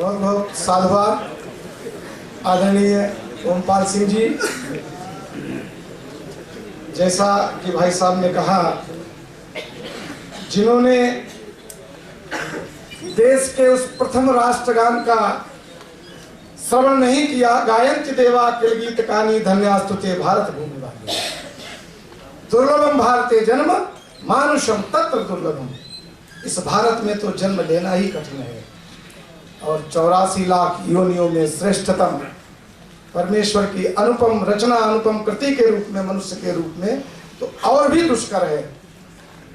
बहुत बहुत साधुवाद आदरणीय ओमपाल सिंह जी। जैसा कि भाई साहब ने कहा, जिन्होंने देश के उस प्रथम राष्ट्रगान का श्रवण नहीं किया, गायन देवा के गीत कानी धन्यास्तुते भारत भूमि वाली, दुर्लभम भारते जन्म मानुषम तत्र दुर्लभम। इस भारत में तो जन्म लेना ही कठिन है, और 84 लाख योनियों में श्रेष्ठतम परमेश्वर की अनुपम रचना, अनुपम कृति के रूप में, मनुष्य के रूप में तो और भी दुष्कर है।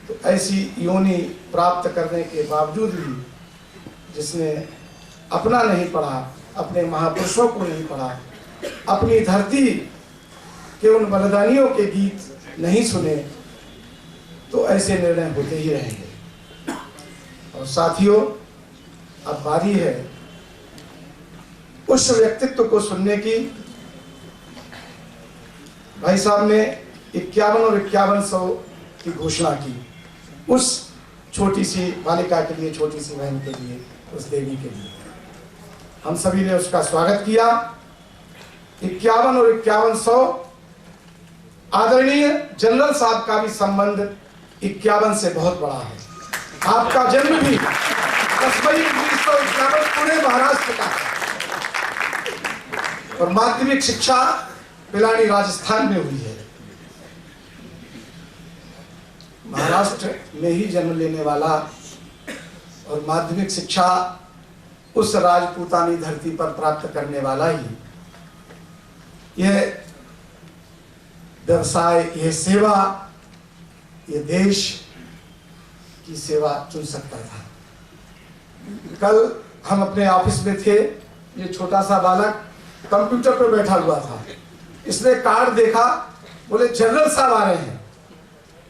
तो ऐसी योनि प्राप्त करने के बावजूद भी जिसने अपना नहीं पढ़ा, अपने महापुरुषों को नहीं पढ़ा, अपनी धरती के उन बलिदानियों के गीत नहीं सुने, तो ऐसे निर्णय होते ही रहेंगे। और साथियों, अब बारी है उस व्यक्तित्व को सुनने की। भाई साहब ने 51 और 5100 की घोषणा की, उस छोटी सी बालिका के लिए, छोटी सी बहन के लिए, उस देवी के लिए। हम सभी ने उसका स्वागत किया। 51 और 5100, आदरणीय जनरल साहब का भी संबंध 51 से बहुत बड़ा है। आपका जन्म भी 10 मई 1951 पुणे महाराष्ट्र का है, और माध्यमिक शिक्षा पिलानी राजस्थान में हुई है। महाराष्ट्र में ही जन्म लेने वाला और माध्यमिक शिक्षा उस राजपूतानी धरती पर प्राप्त करने वाला ही यह व्यवसाय, यह सेवा, यह देश की सेवा चुन सकता था। कल हम अपने ऑफिस में थे, ये छोटा सा बालक कंप्यूटर पर बैठा हुआ था। इसने कार्ड देखा, बोले जनरल साहब आ रहे हैं।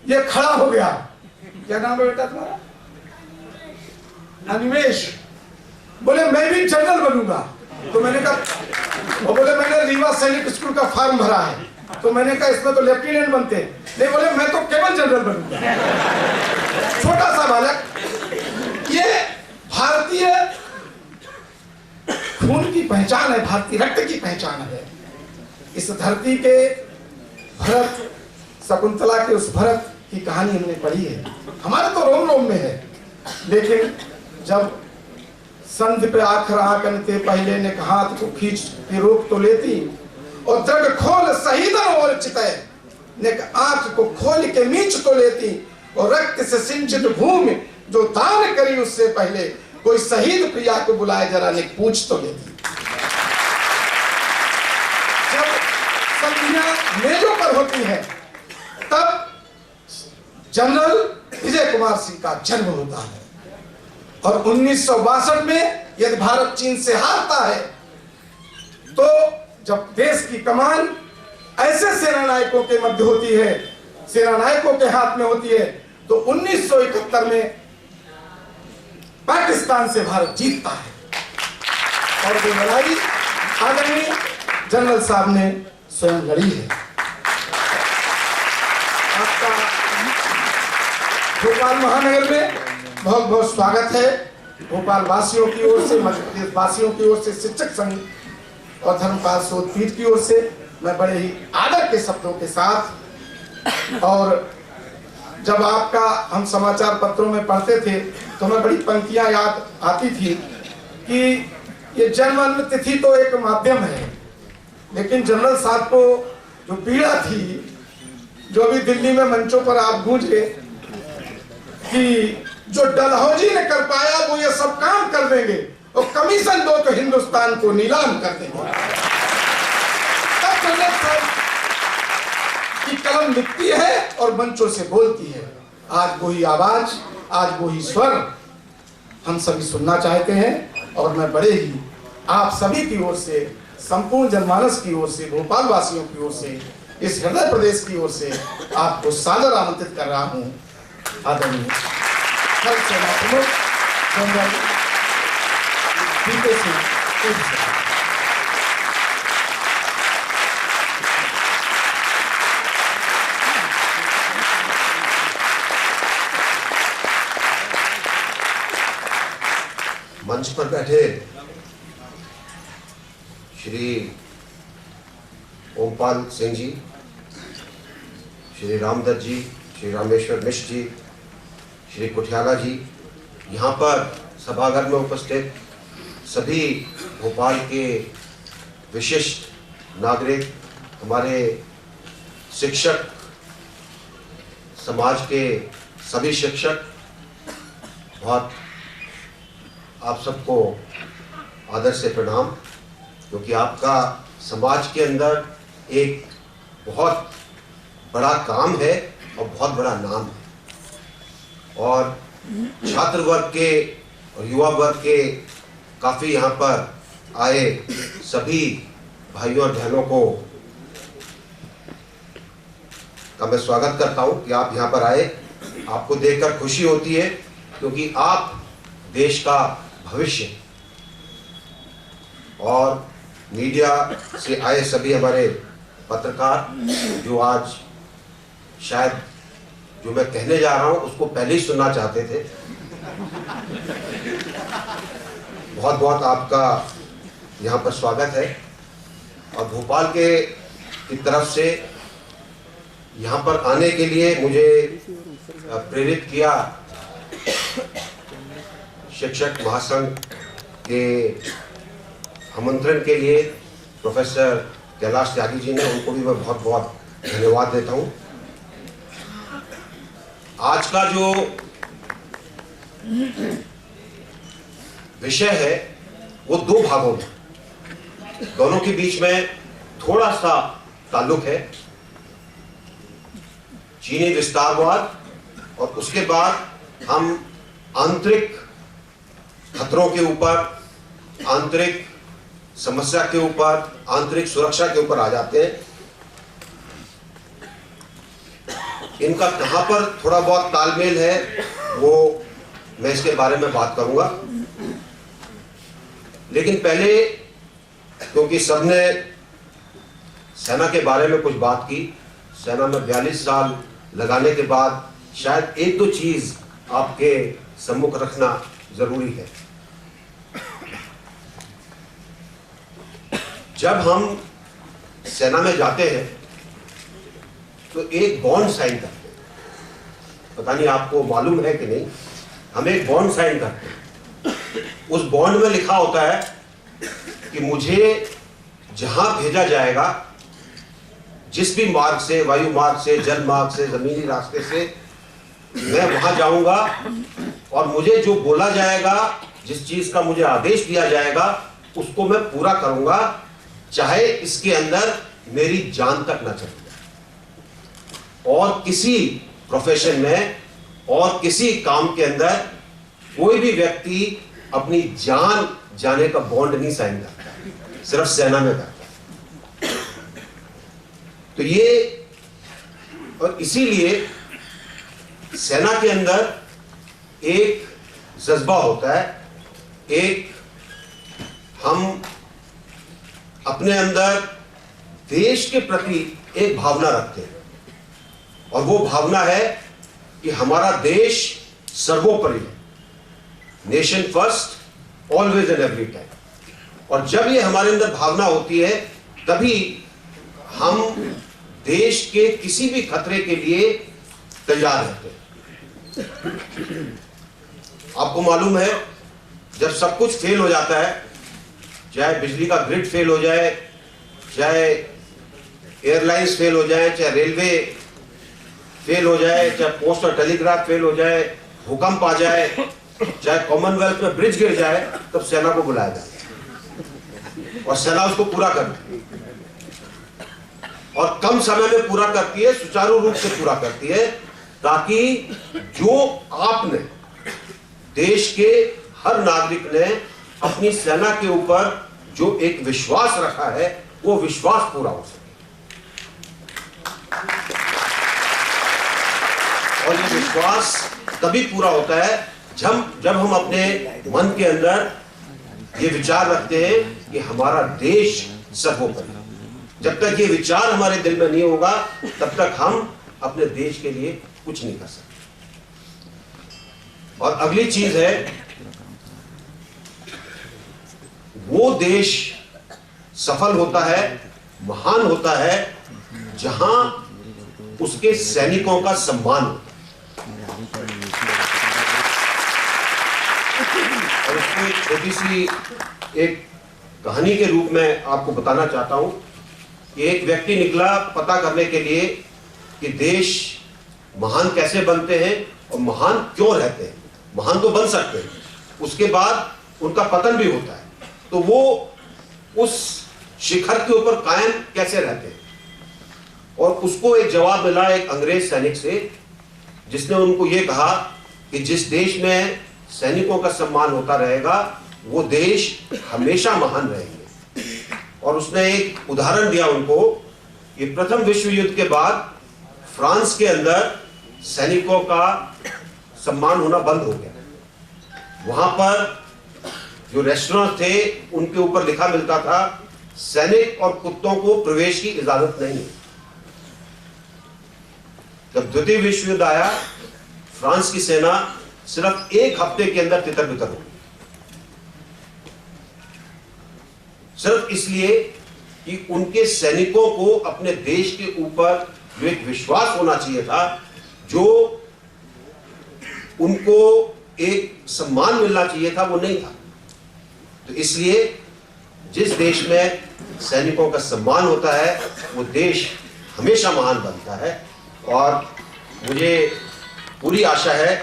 ये खड़ा हो गया। क्या नाम है बेटा तुम्हारा? अनिमेश। बोले मैं भी जनरल बनूंगा। तो मैंने कहा, वो बोले मैंने रीवा सैनिक स्कूल का फॉर्म भरा है। तो मैंने कहा इसमें तो लेफ्टिनेंट बनते। नहीं, बोले मैं तो केवल जनरल बनूंगा। छोटा सा बालक, ये भारतीय खून की पहचान है, भारतीय रक्त की पहचान है। इस धरती के भरत, शकुंतला के उस भरत की कहानी हमने पढ़ी है, हमारे तो रोम रोम में है। लेकिन जब संधि पे आखिर आकनते पहले ने हाथ को खींच के रोक तो लेती, और दृढ़ खोल शहीदन और चितय ने आंख को खोल के मींच तो लेती, और रक्त से सिंचित भूमि जो दान करी उससे पहले कोई शहीद प्रिया को बुलाए जरा ने पूछ तो लेती। जब संधियां मेजों पर होती है, तब जनरल विजय कुमार सिंह का जन्म होता है। और 1962 में यदि भारत चीन से हारता है, तो जब देश की कमान ऐसे सेनानायकों के मध्य होती है, सेनानायकों के हाथ में होती है, तो 1971 में पाकिस्तान से भारत जीतता है। और वो लड़ाई आदरणीय जनरल साहब ने स्वयं लड़ी है। आपका भोपाल महानगर में बहुत बहुत स्वागत है। भोपाल वासियों की ओर से, मध्य प्रदेश वासियों की ओर से, शिक्षक संघ और धर्मपाल शोधपीठ की ओर से मैं बड़े ही आदर के शब्दों के साथ, और जब आपका हम समाचार पत्रों में पढ़ते थे तो हमें बड़ी पंक्तियां याद आती थी कि ये जन्म तिथि तो एक माध्यम है, लेकिन जनरल साहब को जो पीड़ा थी, जो अभी दिल्ली में मंचों पर आप गूंजे कि जो डलहौजी ने कर पाया वो ये सब काम कर देंगे, और कमीशन दो तो हिंदुस्तान को नीलाम कर देंगे। तब जनरल साहब की कलम लिखती है और मंचों से बोलती है। आज वही आवाज, आज वही स्वर हम सभी सुनना चाहते हैं, और मैं बड़े ही आप सभी की ओर से, संपूर्ण जनमानस की ओर से, भोपाल वासियों की ओर से, इस हृदय प्रदेश की ओर से आपको सादर आमंत्रित कर रहा हूं। आदरणीय थल सेना प्रमुख जनरल वीके सिंह। मंच पर बैठे श्री ओमपाल सिंह जी, श्री रामदत्त जी, श्री रामेश्वर मिश्र जी, श्री कुठियाला जी, यहाँ पर सभागार में उपस्थित सभी भोपाल के विशिष्ट नागरिक, हमारे शिक्षक, समाज के सभी शिक्षक, बहुत आप सबको आदर से प्रणाम, क्योंकि आपका समाज के अंदर एक बहुत बड़ा काम है और बहुत बड़ा नाम है। और छात्र वर्ग के और युवा वर्ग के काफ़ी यहाँ पर आए सभी भाइयों और बहनों का मैं स्वागत करता हूँ कि आप यहाँ पर आए। आपको देखकर खुशी होती है, क्योंकि आप देश का भविष्य हैं। और मीडिया से आए सभी हमारे पत्रकार, जो आज शायद जो मैं कहने जा रहा हूँ उसको पहले ही सुनना चाहते थे, बहुत बहुत आपका यहाँ पर स्वागत है। और भोपाल की तरफ से यहाँ पर आने के लिए मुझे प्रेरित किया शिक्षक महासंघ के आमंत्रण के लिए प्रोफेसर कैलाश त्यागी जी ने, उनको भी मैं बहुत बहुत धन्यवाद देता हूँ। आज का जो विषय है वो दो भागों में, दोनों के बीच में थोड़ा सा ताल्लुक है। चीनी विस्तारवाद और उसके बाद हम आंतरिक खतरों के ऊपर, आंतरिक समस्या के ऊपर, आंतरिक सुरक्षा के ऊपर आ जाते हैं। इनका कहां पर थोड़ा बहुत तालमेल है वो मैं इसके बारे में बात करूंगा। लेकिन पहले, क्योंकि सबने सेना के बारे में कुछ बात की, सेना में 42 साल लगाने के बाद शायद एक दो चीज आपके सम्मुख रखना जरूरी है। जब हम सेना में जाते हैं तो एक बॉन्ड साइन करते हैं। पता नहीं आपको मालूम है कि नहीं, हम एक बॉन्ड साइन करते हैं। उस बॉन्ड में लिखा होता है कि मुझे जहां भेजा जाएगा, जिस भी मार्ग से, वायु मार्ग से, जल मार्ग से, जमीनी रास्ते से, मैं वहां जाऊंगा और मुझे जो बोला जाएगा, जिस चीज का मुझे आदेश दिया जाएगा, उसको मैं पूरा करूंगा, चाहे इसके अंदर मेरी जान तक न चले। और किसी प्रोफेशन में और किसी काम के अंदर कोई भी व्यक्ति अपनी जान जाने का बॉन्ड नहीं साइन करता, सिर्फ सेना में करता। तो ये, और इसीलिए सेना के अंदर एक जज्बा होता है, एक हम अपने अंदर देश के प्रति एक भावना रखते हैं, और वो भावना है कि हमारा देश सर्वोपरि है, nation first, always and every time. और जब ये हमारे अंदर भावना होती है, तभी हम देश के किसी भी खतरे के लिए तैयार रहते हैं। आपको मालूम है, जब सब कुछ फेल हो जाता है, चाहे बिजली का ग्रिड फेल हो जाए, चाहे एयरलाइंस फेल हो जाए, चाहे रेलवे फेल हो जाए, चाहे पोस्ट और टेलीग्राफ फेल हो जाए, भूकंप आ जाए, चाहे कॉमनवेल्थ में ब्रिज गिर जाए, तब सेना को बुलाया जाए और सेना उसको पूरा करती है, और कम समय में पूरा करती है, सुचारू रूप से पूरा करती है, ताकि जो आपने, देश के हर नागरिक ने अपनी सेना के ऊपर जो एक विश्वास रखा है, वो विश्वास पूरा हो सके। और ये विश्वास तभी पूरा होता है जब हम अपने मन के अंदर ये विचार रखते हैं कि हमारा देश सर्वोपरि। जब तक ये विचार हमारे दिल में नहीं होगा, तब तक हम अपने देश के लिए कुछ नहीं कर सकते। और अगली चीज है, वो देश सफल होता है, महान होता है, जहां उसके सैनिकों का सम्मान होता है। और उसको एक छोटी सी एक कहानी के रूप में आपको बताना चाहता हूं कि एक व्यक्ति निकला पता करने के लिए कि देश महान कैसे बनते हैं और महान क्यों रहते हैं। महान तो बन सकते हैं, उसके बाद उनका पतन भी होता है, तो वो उस शिखर के ऊपर कायम कैसे रहते हैं। और उसको एक जवाब मिला एक अंग्रेज सैनिक से, जिसने उनको ये कहा कि जिस देश में सैनिकों का सम्मान होता रहेगा वो देश हमेशा महान रहेंगे। और उसने एक उदाहरण दिया उनको कि प्रथम विश्व युद्ध के बाद फ्रांस के अंदर सैनिकों का सम्मान होना बंद हो गया। वहां पर जो रेस्टोरेंट थे उनके ऊपर लिखा मिलता था, सैनिक और कुत्तों को प्रवेश की इजाजत नहीं है। जब द्वितीय विश्व युद्ध आया, फ्रांस की सेना सिर्फ एक हफ्ते के अंदर तितर बितर हो गई, सिर्फ इसलिए कि उनके सैनिकों को अपने देश के ऊपर जो एक विश्वास होना चाहिए था, जो उनको एक सम्मान मिलना चाहिए था, वो नहीं था। तो इसलिए जिस देश में सैनिकों का सम्मान होता है वो देश हमेशा महान बनता है। और मुझे पूरी आशा है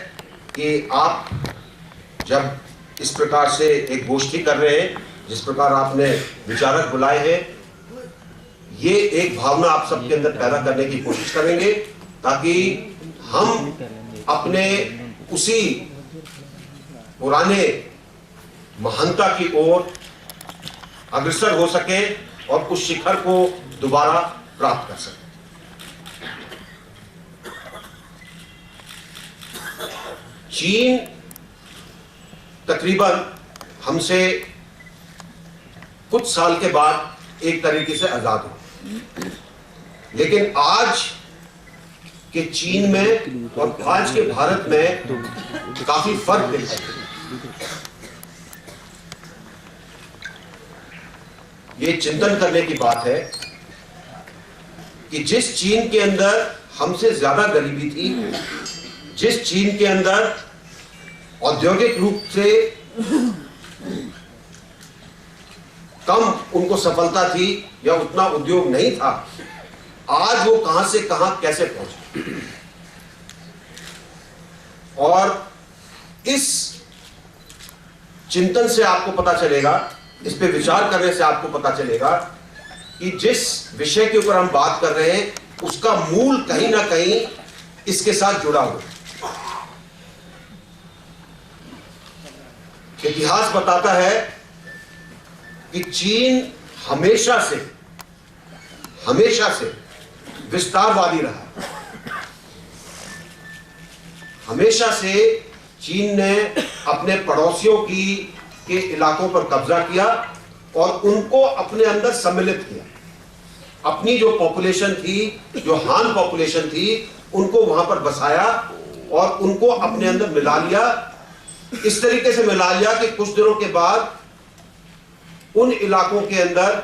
कि आप जब इस प्रकार से एक गोष्ठी कर रहे हैं, जिस प्रकार आपने विचारक बुलाए हैं, ये एक भावना आप सबके अंदर पैदा करने की कोशिश करेंगे ताकि हम अपने उसी पुराने महानता की ओर अग्रसर हो सके और उस शिखर को दोबारा प्राप्त कर सके। चीन तकरीबन हमसे कुछ साल के बाद एक तरीके से आजाद हो, लेकिन आज के चीन में और आज के भारत में काफी फर्क दिखता है। ये चिंतन करने की बात है कि जिस चीन के अंदर हमसे ज्यादा गरीबी थी, जिस चीन के अंदर औद्योगिक रूप से कम उनको सफलता थी या उतना उद्योग नहीं था, आज वो कहां से कहां कैसे पहुंचे। और इस चिंतन से आपको पता चलेगा, इस पे विचार करने से आपको पता चलेगा कि जिस विषय के ऊपर हम बात कर रहे हैं उसका मूल कहीं ना कहीं इसके साथ जुड़ा हुआ है। इतिहास बताता है कि चीन हमेशा से विस्तारवादी रहा। हमेशा से चीन ने अपने पड़ोसियों के इलाकों पर कब्जा किया और उनको अपने अंदर सम्मिलित किया। अपनी जो पॉपुलेशन थी, जो हान पॉपुलेशन थी, उनको वहां पर बसाया और उनको अपने अंदर मिला लिया। इस तरीके से मिला लिया कि कुछ दिनों के बाद उन इलाकों के अंदर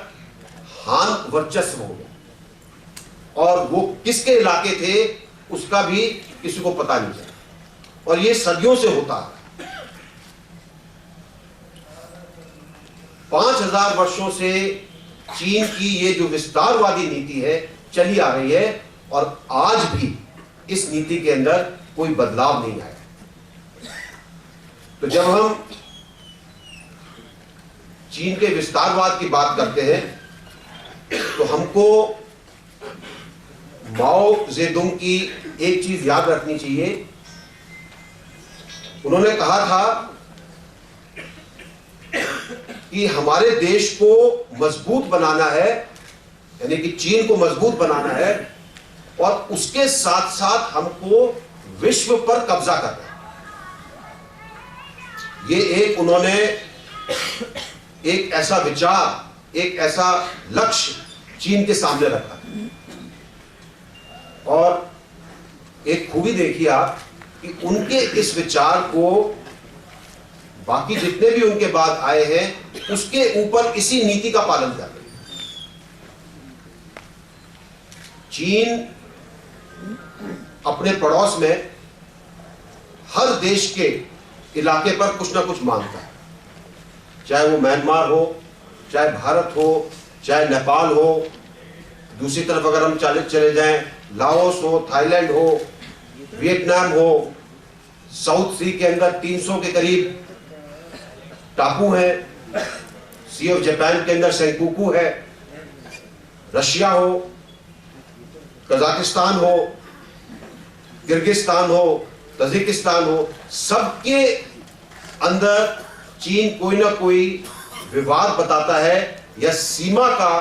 हान वर्चस्व हो गया और वो किसके इलाके थे उसका भी किसी को पता नहीं चला। और ये सदियों से होता है। 5000 वर्षों से चीन की ये जो विस्तारवादी नीति है चली आ रही है और आज भी इस नीति के अंदर कोई बदलाव नहीं आया। तो जब हम चीन के विस्तारवाद की बात करते हैं तो हमको माओ जेडुंग की एक चीज याद रखनी चाहिए। उन्होंने कहा था कि हमारे देश को मजबूत बनाना है, यानी कि चीन को मजबूत बनाना है और उसके साथ साथ हमको विश्व पर कब्जा करना है। ये एक उन्होंने एक ऐसा विचार, एक ऐसा लक्ष्य चीन के सामने रखा। और एक खूबी देखिए आप कि उनके इस विचार को बाकी जितने भी उनके बाद आए हैं उसके ऊपर इसी नीति का पालन कर रहे हैं। चीन अपने पड़ोस में हर देश के इलाके पर कुछ ना कुछ मांगता है, चाहे वो म्यांमार हो, चाहे भारत हो, चाहे नेपाल हो, दूसरी तरफ अगर हम चले जाएं, लाओस हो, थाईलैंड हो, वियतनाम हो, साउथ सी के अंदर 300 के करीब टापू हैं, सी ऑफ जापान के अंदर सेंकाकू है, रशिया हो, कजाकिस्तान हो, किर्गिस्तान हो, तजिकिस्तान हो, सबके अंदर चीन कोई ना कोई विवाद बताता है या सीमा का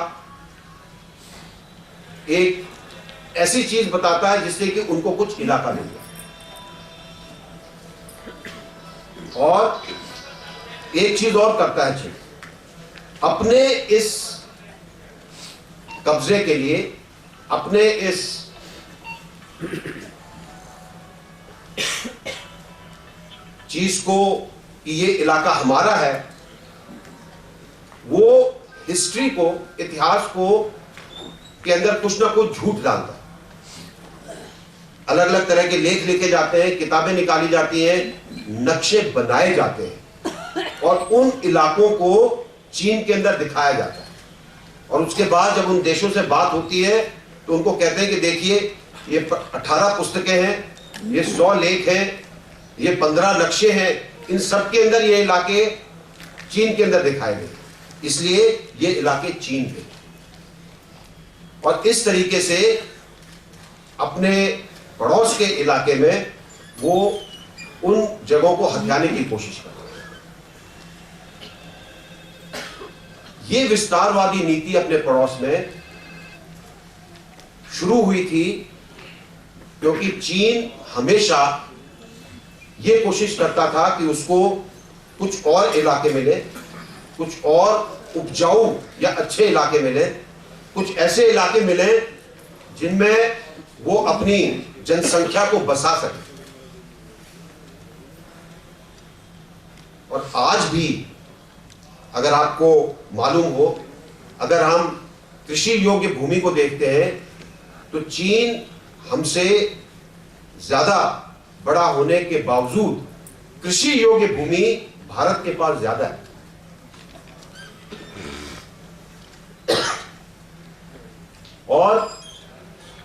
एक ऐसी चीज बताता है जिससे कि उनको कुछ इलाका मिल जाए। और एक चीज और करता है चीन, अपने इस कब्जे के लिए, अपने इस चीज को कि ये इलाका हमारा है, वो हिस्ट्री को, इतिहास को के अंदर कुछ ना कुछ झूठ डालता है। अलग अलग तरह के लेख लिखे जाते हैं, किताबें निकाली जाती हैं, नक्शे बनाए जाते हैं और उन इलाकों को चीन के अंदर दिखाया जाता है। और उसके बाद जब उन देशों से बात होती है तो उनको कहते हैं कि देखिए ये 18 पुस्तकें हैं, ये 100 लेख हैं, ये 15 नक्शे हैं, इन सब के अंदर ये इलाके चीन के अंदर दिखाए गए, इसलिए ये इलाके चीन के। और इस तरीके से अपने पड़ोस के इलाके में वो उन जगहों को हथियाने की कोशिश करते हैं। ये विस्तारवादी नीति अपने पड़ोस में शुरू हुई थी क्योंकि चीन हमेशा ये कोशिश करता था कि उसको कुछ और इलाके मिले, कुछ और उपजाऊ या अच्छे इलाके मिले, कुछ ऐसे इलाके मिले जिनमें वो अपनी जनसंख्या को बसा सके। और आज भी अगर आपको मालूम हो, अगर हम कृषि योग्य भूमि को देखते हैं तो चीन हमसे ज्यादा बड़ा होने के बावजूद कृषि योग्य भूमि भारत के पास ज्यादा है। और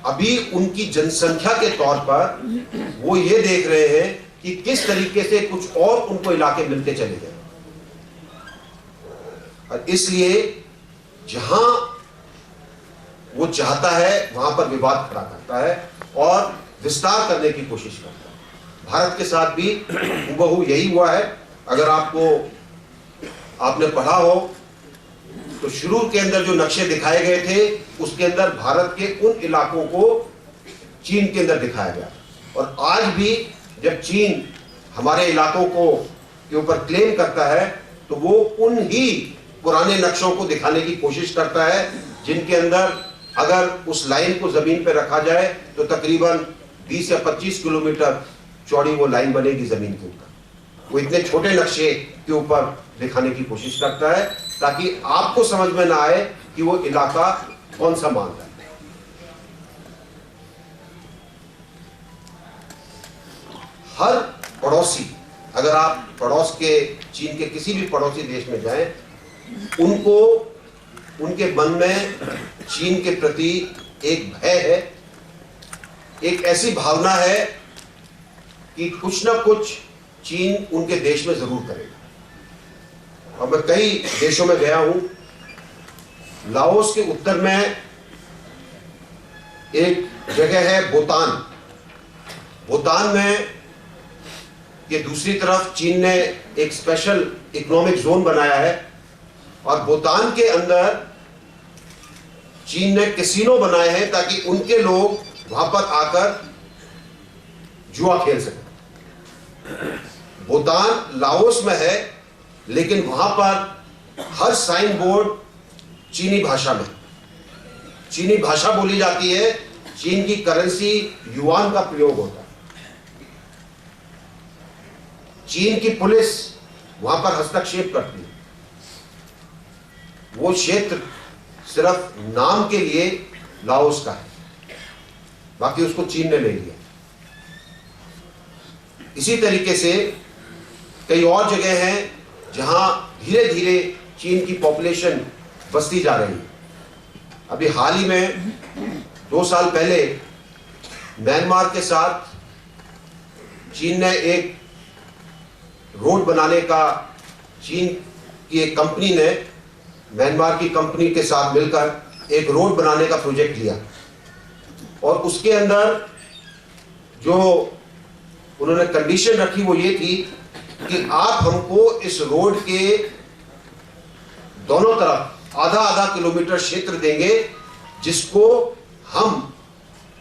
अभी उनकी जनसंख्या के तौर पर वो ये देख रहे हैं कि किस तरीके से कुछ और उनको इलाके मिलते चले गए। और इसलिए जहां वो चाहता है वहां पर विवाद खड़ा करता है और विस्तार करने की कोशिश करता है। भारत के साथ भी हुबहू यही हुआ है। अगर आपने पढ़ा हो तो शुरू के अंदर जो नक्शे दिखाए गए थे उसके अंदर भारत के उन इलाकों को चीन के अंदर दिखाया गया। और आज भी जब चीन हमारे इलाकों को के ऊपर क्लेम करता है तो वो उन ही पुराने नक्शों को दिखाने की कोशिश करता है जिनके अंदर अगर उस लाइन को जमीन पर रखा जाए तो तकरीबन 20 या 25 किलोमीटर चौड़ी वो लाइन बनेगी जमीन के ऊपर। वो इतने छोटे नक्शे के ऊपर दिखाने की कोशिश करता है ताकि आपको समझ में ना आए कि वो इलाका कौन सा मान रहा है। हर पड़ोसी, अगर आप पड़ोस के चीन के किसी भी पड़ोसी देश में जाएं, उनको उनके मन में चीन के प्रति एक भय है, एक ऐसी भावना है कि कुछ ना कुछ चीन उनके देश में जरूर करेगा। और मैं कई देशों में गया हूं। लाओस के उत्तर में एक जगह है भूटान। भूटान में के दूसरी तरफ चीन ने एक स्पेशल इकोनॉमिक जोन बनाया है और भूटान के अंदर चीन ने कैसीनो बनाए हैं ताकि उनके लोग वहां पर आकर जुआ खेल सकें। भूटान लाओस में है लेकिन वहां पर हर साइन बोर्ड चीनी भाषा में, चीनी भाषा बोली जाती है। चीन की करेंसी युआन का प्रयोग होता है। चीन की पुलिस वहां पर हस्तक्षेप करती है। वो क्षेत्र सिर्फ नाम के लिए लाओस का है बाकी उसको चीन ने ले लिया। इसी तरीके से कई और जगह हैं जहां धीरे धीरे चीन की पॉपुलेशन बढ़ती जा रही है। अभी हाल ही में 2 साल पहले म्यांमार के साथ चीन ने एक रोड बनाने का, चीन की एक कंपनी ने म्यांमार की कंपनी के साथ मिलकर एक रोड बनाने का प्रोजेक्ट लिया और उसके अंदर जो उन्होंने कंडीशन रखी वो ये थी कि आप हमको इस रोड के दोनों तरफ आधा आधा किलोमीटर क्षेत्र देंगे जिसको हम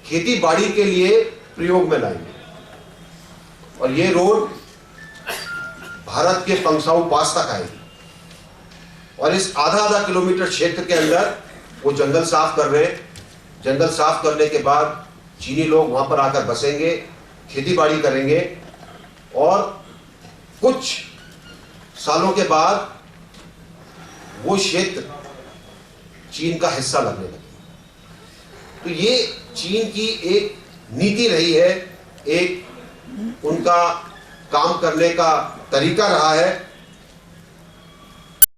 खेती बाड़ी के लिए प्रयोग में लाएंगे। और ये रोड भारत के पंगसाऊ पास तक आएगी और इस आधा आधा किलोमीटर क्षेत्र के अंदर वो जंगल साफ कर रहे हैं। जंगल साफ करने के बाद चीनी लोग वहां पर आकर बसेंगे, खेती बाड़ी करेंगे और कुछ सालों के बाद वो क्षेत्र चीन का हिस्सा लगने लगे। तो ये चीन की एक नीति रही है, एक उनका काम करने का तरीका रहा है